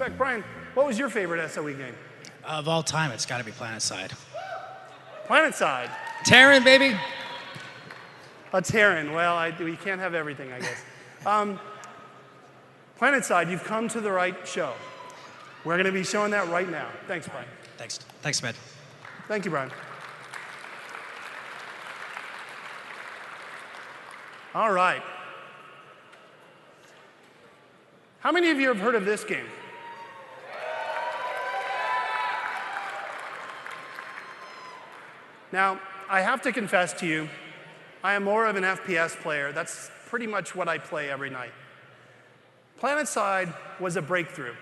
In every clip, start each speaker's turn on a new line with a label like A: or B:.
A: fact, Brian, what was your favorite SOE game?
B: Of all time, it's got to be PlanetSide.
A: PlanetSide.
B: Terran, baby.
A: A Terran. Well, we can't have everything, I guess. PlanetSide, you've come to the right show. We're going to be showing that right now. Thanks, Brian.
B: Thanks, Med.
A: Thank you, Brian. All right. How many of you have heard of this game? Now, I have to confess to you, I am more of an FPS player. That's pretty much what I play every night. PlanetSide was a breakthrough.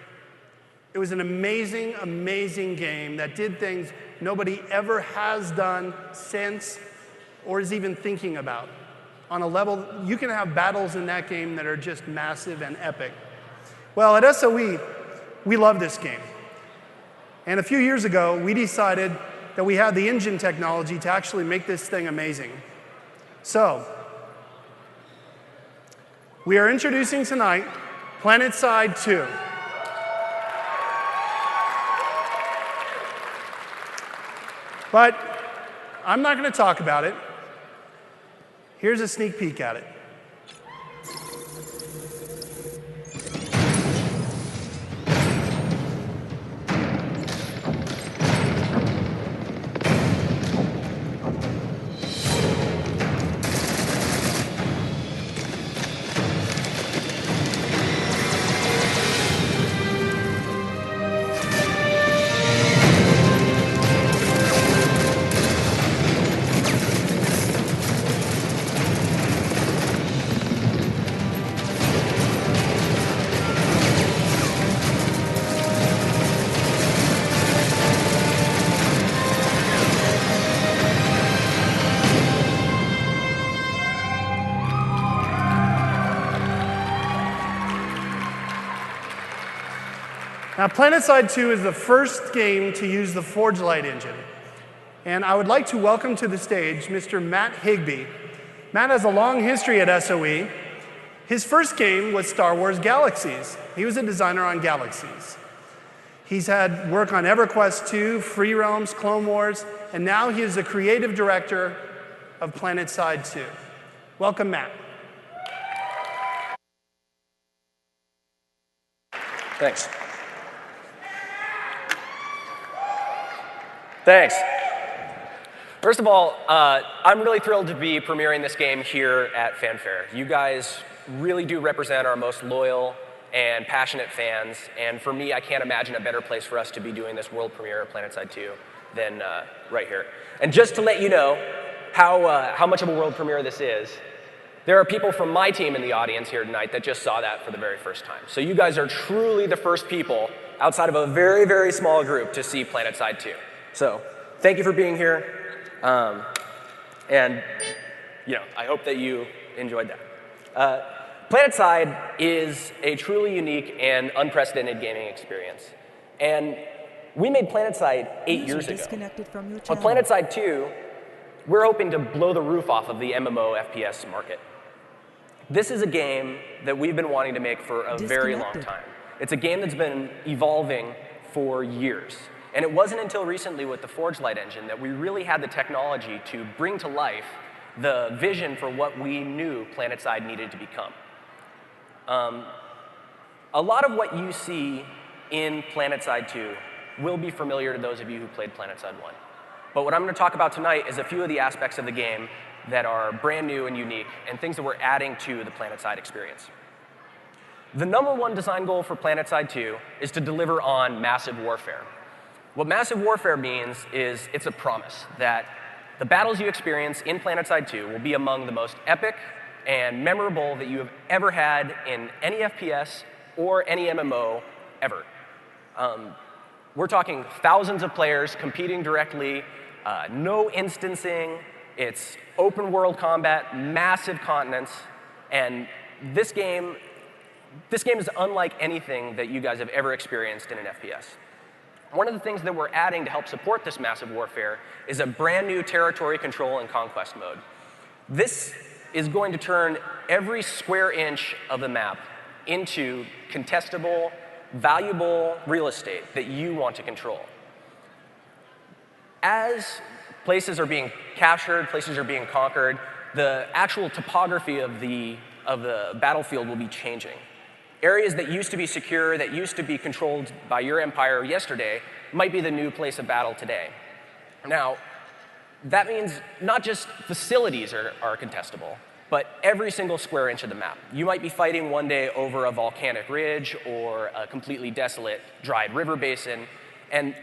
A: It was an amazing, amazing game that did things nobody ever has done since or is even thinking about. On a level, you can have battles in that game that are just massive and epic. Well, at SOE, we love this game. And a few years ago, we decided that we had the engine technology to actually make this thing amazing. So, we are introducing tonight PlanetSide 2. But I'm not going to talk about it. Here's a sneak peek at it. Now, PlanetSide 2 is the first game to use the Forge Light engine. And I would like to welcome to the stage Mr. Matt Higbee. Matt has a long history at SOE. His first game was Star Wars Galaxies. He was a designer on Galaxies. He's had work on EverQuest 2, Free Realms, Clone Wars, and now he is the creative director of PlanetSide 2. Welcome, Matt.
C: Thanks. Thanks. First of all, I'm really thrilled to be premiering this game here at Fan Faire. You guys really do represent our most loyal and passionate fans, and for me, I can't imagine a better place for us to be doing this world premiere of PlanetSide 2 than right here. And just to let you know how much of a world premiere this is, there are people from my team in the audience here tonight that just saw that for the very first time. So you guys are truly the first people outside of a very, very small group to see PlanetSide 2. So thank you for being here, and I hope that you enjoyed that. PlanetSide is a truly unique and unprecedented gaming experience, and we made PlanetSide 8 years ago. With PlanetSide 2, we're hoping to blow the roof off of the MMO FPS market. This is a game that we've been wanting to make for a very long time. It's a game that's been evolving for years. And it wasn't until recently with the Forge Light engine that we really had the technology to bring to life the vision for what we knew PlanetSide needed to become. A lot of what you see in PlanetSide 2 will be familiar to those of you who played PlanetSide 1. But what I'm going to talk about tonight is a few of the aspects of the game that are brand new and unique, and things that we're adding to the PlanetSide experience. The #1 design goal for PlanetSide 2 is to deliver on massive warfare. What massive warfare means is it's a promise that the battles you experience in PlanetSide 2 will be among the most epic and memorable that you have ever had in any FPS or any MMO ever. We're talking thousands of players competing directly, no instancing, it's open world combat, massive continents, and this game is unlike anything that you guys have ever experienced in an FPS. One of the things that we're adding to help support this massive warfare is a brand new territory control and conquest mode. This is going to turn every square inch of the map into contestable valuable real estate that you want to control. As places are being captured, places are being conquered, the actual topography of the battlefield will be changing. Areas that used to be secure, that used to be controlled by your empire yesterday, might be the new place of battle today. Now, that means not just facilities are contestable, but every single square inch of the map. You might be fighting one day over a volcanic ridge or a completely desolate dried river basin, and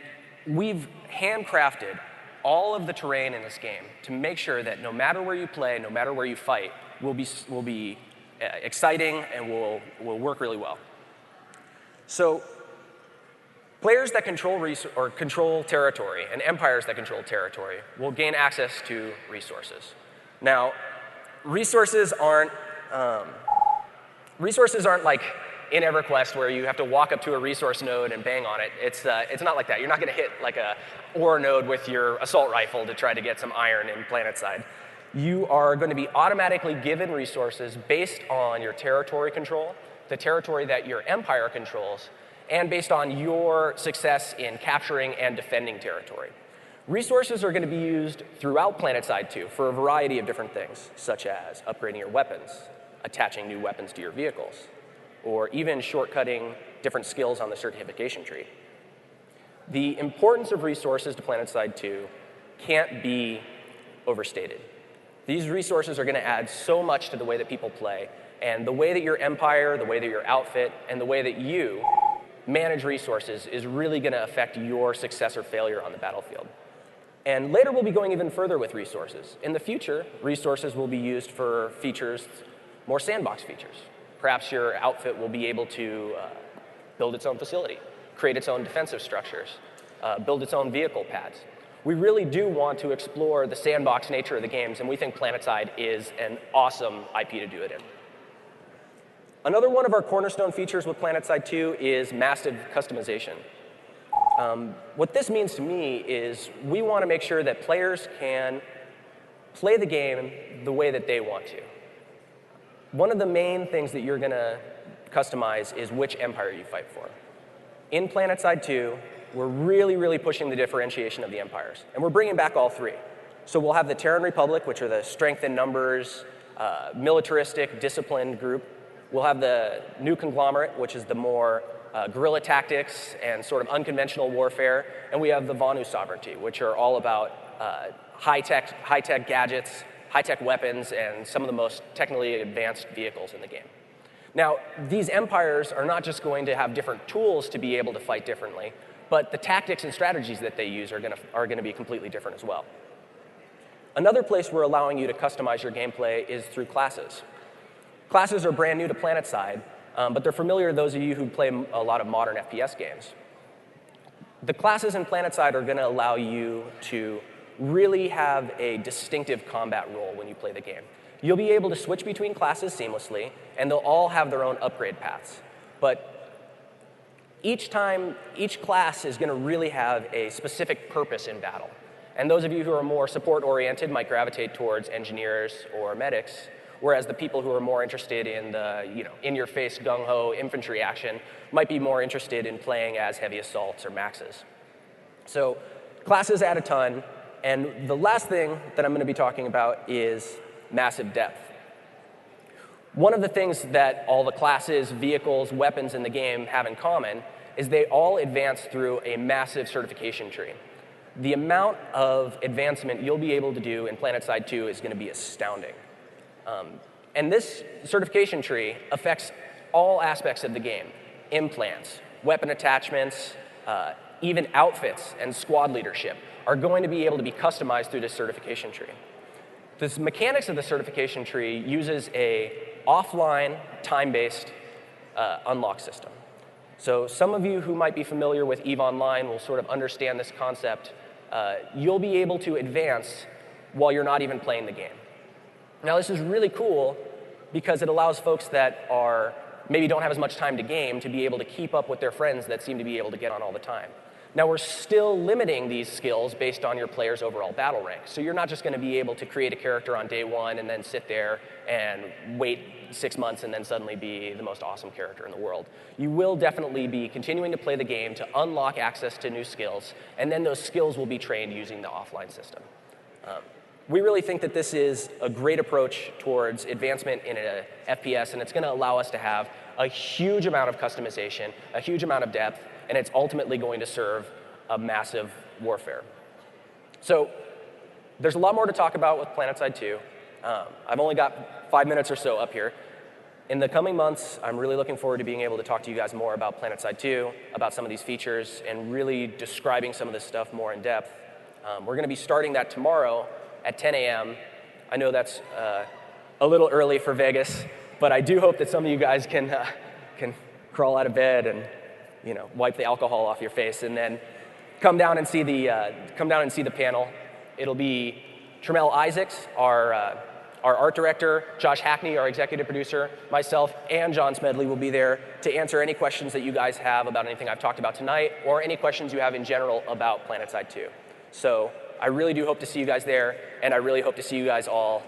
C: we've handcrafted all of the terrain in this game to make sure that no matter where you play, no matter where you fight, will be exciting and will work really well. So players that control territory and empires that control territory will gain access to resources. Now, resources aren't like in EverQuest where you have to walk up to a resource node and bang on it. It's not like that. You're not going to hit like a ore node with your assault rifle to try to get some iron in PlanetSide. You are going to be automatically given resources based on your territory control, the territory that your empire controls, and based on your success in capturing and defending territory. Resources are going to be used throughout PlanetSide 2 for a variety of different things, such as upgrading your weapons, attaching new weapons to your vehicles, or even shortcutting different skills on the certification tree. The importance of resources to PlanetSide 2 can't be overstated. These resources are going to add so much to the way that people play, and the way that your empire, the way that your outfit, and the way that you manage resources is really going to affect your success or failure on the battlefield. And later we'll be going even further with resources. In the future, resources will be used for features, more sandbox features. Perhaps your outfit will be able to build its own facility, create its own defensive structures, build its own vehicle pads. We really do want to explore the sandbox nature of the games, and we think PlanetSide is an awesome IP to do it in. Another one of our cornerstone features with PlanetSide 2 is massive customization. What this means to me is we want to make sure that players can play the game the way that they want to. One of the main things that you're going to customize is which empire you fight for. In PlanetSide 2, we're really pushing the differentiation of the empires, and we're bringing back all three. So we'll have the Terran Republic, which are the strength in numbers, militaristic, disciplined group. We'll have the New Conglomerate, which is the more guerrilla tactics and sort of unconventional warfare. And we have the Vanu Sovereignty, which are all about high-tech gadgets, high-tech weapons, and some of the most technically advanced vehicles in the game. Now, these empires are not just going to have different tools to be able to fight differently, but the tactics and strategies that they use are going to be completely different as well. Another place we're allowing you to customize your gameplay is through classes. Classes are brand new to PlanetSide, but they're familiar to those of you who play a lot of modern FPS games. The classes in PlanetSide are going to allow you to really have a distinctive combat role when you play the game. You'll be able to switch between classes seamlessly, and they'll all have their own upgrade paths. But each class is going to really have a specific purpose in battle. And those of you who are more support-oriented might gravitate towards engineers or medics, whereas the people who are more interested in the in-your-face gung-ho infantry action might be more interested in playing as heavy assaults or maxes. So classes add a ton, and the last thing that I'm going to be talking about is massive depth. One of the things that all the classes, vehicles, weapons in the game have in common is they all advance through a massive certification tree. The amount of advancement you'll be able to do in PlanetSide 2 is going to be astounding. And this certification tree affects all aspects of the game. Implants, weapon attachments, even outfits and squad leadership are going to be able to be customized through this certification tree. The mechanics of the certification tree uses a offline, time-based unlock system. So some of you who might be familiar with EVE Online will sort of understand this concept. You'll be able to advance while you're not even playing the game. Now, this is really cool because it allows folks that maybe don't have as much time to game to be able to keep up with their friends that seem to be able to get on all the time. Now, we're still limiting these skills based on your player's overall battle rank. So you're not just going to be able to create a character on day one and then sit there and wait 6 months and then suddenly be the most awesome character in the world. You will definitely be continuing to play the game to unlock access to new skills, and then those skills will be trained using the offline system. We really think that this is a great approach towards advancement in an FPS, and it's going to allow us to have a huge amount of customization, a huge amount of depth, and it's ultimately going to serve a massive warfare. So there's a lot more to talk about with PlanetSide 2. I've only got 5 minutes or so up here. In the coming months, I'm really looking forward to being able to talk to you guys more about PlanetSide 2, about some of these features, and really describing some of this stuff more in depth. We're going to be starting that tomorrow at 10 a.m. I know that's a little early for Vegas, but I do hope that some of you guys can crawl out of bed and wipe the alcohol off your face, and then come down and see the panel. It'll be Tremel Isaacs, our art director, Josh Hackney, our executive producer, myself, and John Smedley will be there to answer any questions that you guys have about anything I've talked about tonight, or any questions you have in general about PlanetSide 2. So I really do hope to see you guys there, and I really hope to see you guys all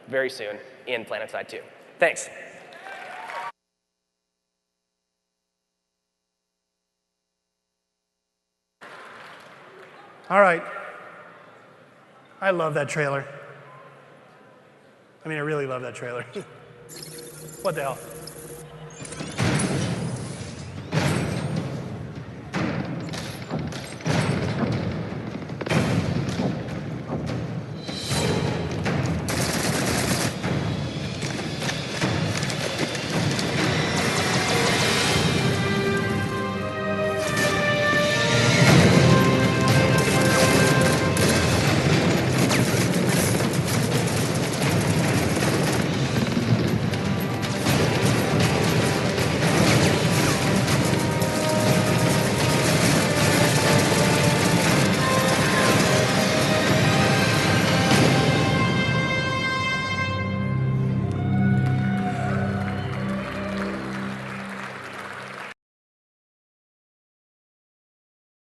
C: very soon in PlanetSide 2. Thanks.
A: All right. I love that trailer. I mean, I really love that trailer. What the hell?